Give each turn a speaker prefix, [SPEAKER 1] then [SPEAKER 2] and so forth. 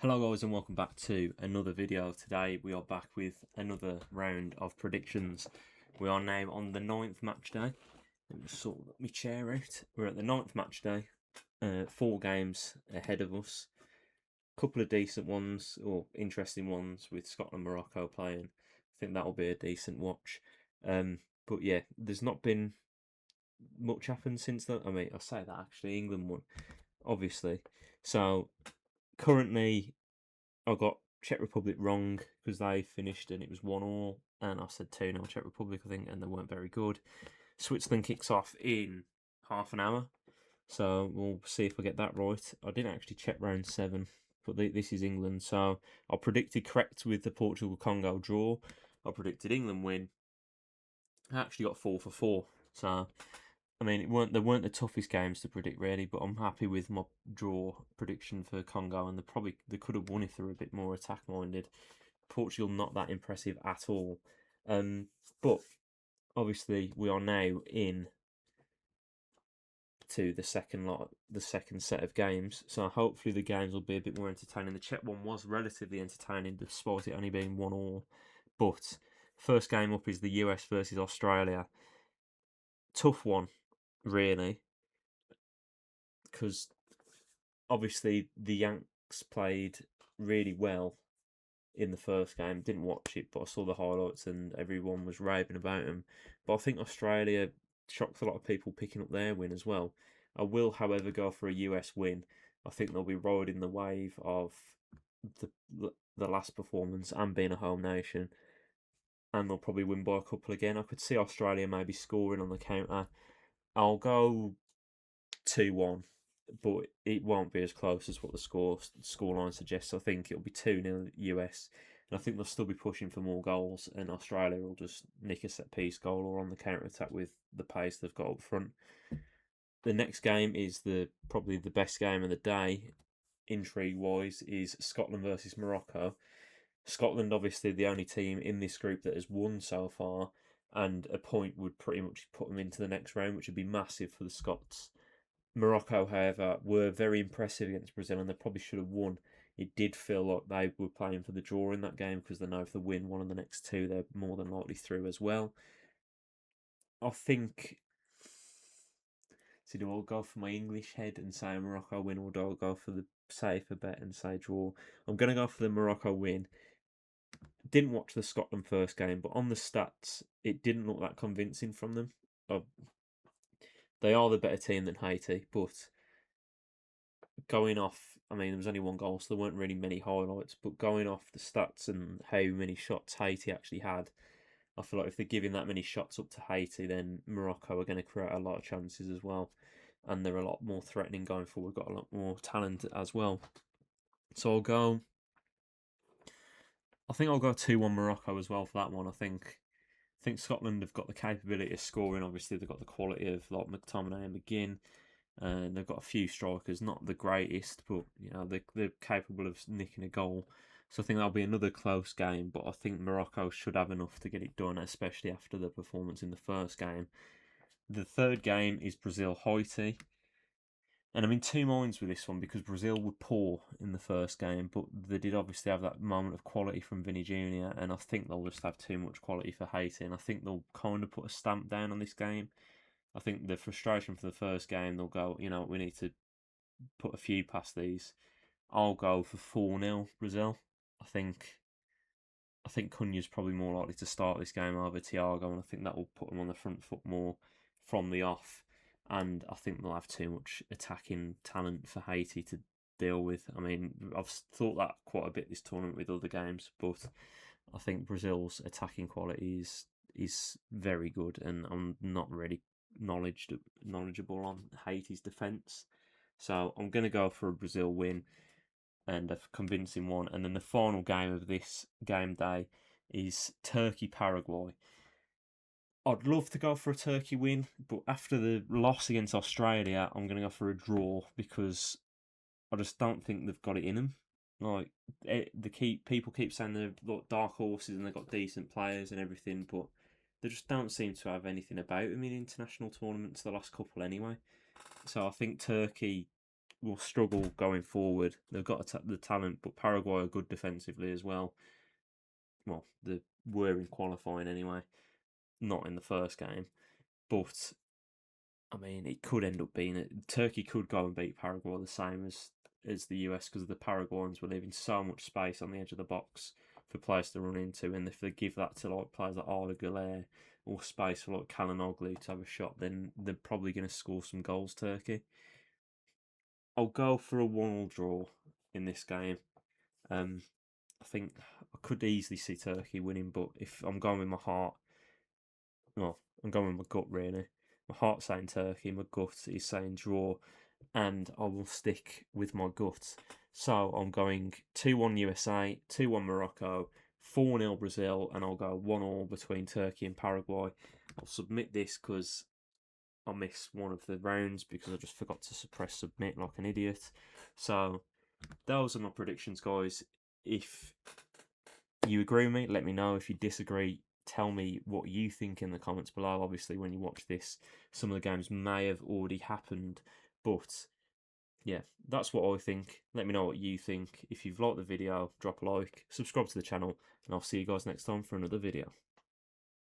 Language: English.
[SPEAKER 1] Hello guys and welcome back to another video. Today we are back with another round of predictions. We are now on the 9th match day. Let me sort my chair out. We're at the 9th match day. 4 games ahead of us. Couple of decent ones or interesting ones with Scotland and Morocco playing. I think that'll be a decent watch. But yeah, there's not been much happened since that. I mean, I say that actually, England won, obviously. So currently I got Czech Republic wrong because they finished and it was 1-1, and I said 2-0 Czech Republic, I think, and they weren't very good. Switzerland kicks off in half an hour, so we'll see if I get that right. I didn't actually check round 7, but this is England, so I predicted correct with the Portugal-Congo draw. I predicted England win. I actually got 4 for 4, so I mean, they weren't the toughest games to predict really, but I'm happy with my draw prediction for Congo, and they could have won if they were a bit more attack minded. Portugal not that impressive at all, but obviously we are now in to the second set of games, so hopefully the games will be a bit more entertaining. The Czech one was relatively entertaining despite it only being 1-1, but first game up is the US versus Australia. Tough one, really, because obviously the Yanks played really well in the first game. Didn't watch it, but I saw the highlights and everyone was raving about them. But I think Australia shocked a lot of people picking up their win as well. I will, however, go for a US win. I think they'll be riding the wave of the last performance and being a home nation, and they'll probably win by a couple again. I could see Australia maybe scoring on the counter. I'll go 2-1, but it won't be as close as what the scoreline suggests. I think it'll be 2-0 US, and I think they'll still be pushing for more goals, and Australia will just nick a set piece goal or on the counter attack with the pace they've got up front. The next game is probably the best game of the day, intrigue wise, is Scotland versus Morocco. Scotland, obviously, the only team in this group that has won so far, and a point would pretty much put them into the next round, which would be massive for the Scots. Morocco, however, were very impressive against Brazil, and they probably should have won. It did feel like they were playing for the draw in that game because they know if they win one of the next two, they're more than likely through as well. I think. So do I go for my English head and say Morocco win, or do I go for the safer bet and say draw? I'm going to go for the Morocco win. Didn't watch the Scotland first game, but on the stats, it didn't look that convincing from them. They are the better team than Haiti, but going off, I mean, there was only one goal, so there weren't really many highlights, but going off the stats and how many shots Haiti actually had, I feel like if they're giving that many shots up to Haiti, then Morocco are going to create a lot of chances as well, and they're a lot more threatening going forward, got a lot more talent as well. So I think I'll go 2-1 Morocco as well for that one. I think Scotland have got the capability of scoring. Obviously, they've got the quality of like McTominay and McGinn, and they've got a few strikers, not the greatest, but you know they're capable of nicking a goal. So I think that'll be another close game, but I think Morocco should have enough to get it done, especially after the performance in the first game. The third game is Brazil-Haiti. And I'm in two minds with this one because Brazil were poor in the first game, but they did obviously have that moment of quality from Vinny Jr., and I think they'll just have too much quality for Haiti, and I think they'll kind of put a stamp down on this game. I think the frustration for the first game, they'll go, we need to put a few past these. I'll go for 4-0 Brazil. I think Cunha's probably more likely to start this game over Thiago, and I think that will put him on the front foot more from the off. And I think they'll have too much attacking talent for Haiti to deal with. I mean, I've thought that quite a bit this tournament with other games, but I think Brazil's attacking quality is very good, and I'm not really knowledgeable on Haiti's defence. So I'm going to go for a Brazil win and a convincing one. And then the final game of this game day is Turkey-Paraguay. I'd love to go for a Turkey win, but after the loss against Australia, I'm going to go for a draw because I just don't think they've got it in them. Like people keep saying they're dark horses and they've got decent players and everything, but they just don't seem to have anything about them in international tournaments. The last couple anyway. So I think Turkey will struggle going forward. They've got the talent, but Paraguay are good defensively as well. Well, they were in qualifying anyway, not in the first game. But I mean, it could end up being it. Turkey could go and beat Paraguay the same as the US because the Paraguayans were leaving so much space on the edge of the box for players to run into, and if they give that to like players like Arda Güler or space for like Kalinoglu to have a shot, then they're probably going to score some goals. Turkey. I'll go for a 1-1 draw in this game. I think I could easily see Turkey winning, but if I'm going with my heart, well, I'm going with my gut really. My heart's saying Turkey, my gut is saying draw, and I will stick with my gut. So I'm going 2-1 USA, 2-1 Morocco, 4-0 Brazil, and I'll go 1-1 between Turkey and Paraguay. I'll submit this because I missed one of the rounds because I just forgot to suppress submit like an idiot. So those are my predictions, guys. If you agree with me, let me know. If you disagree, tell me what you think in the comments below. Obviously, when you watch this, some of the games may have already happened, but yeah, that's what I think. Let me know what you think. If you've liked the video, drop a like, subscribe to the channel, and I'll see you guys next time for another video.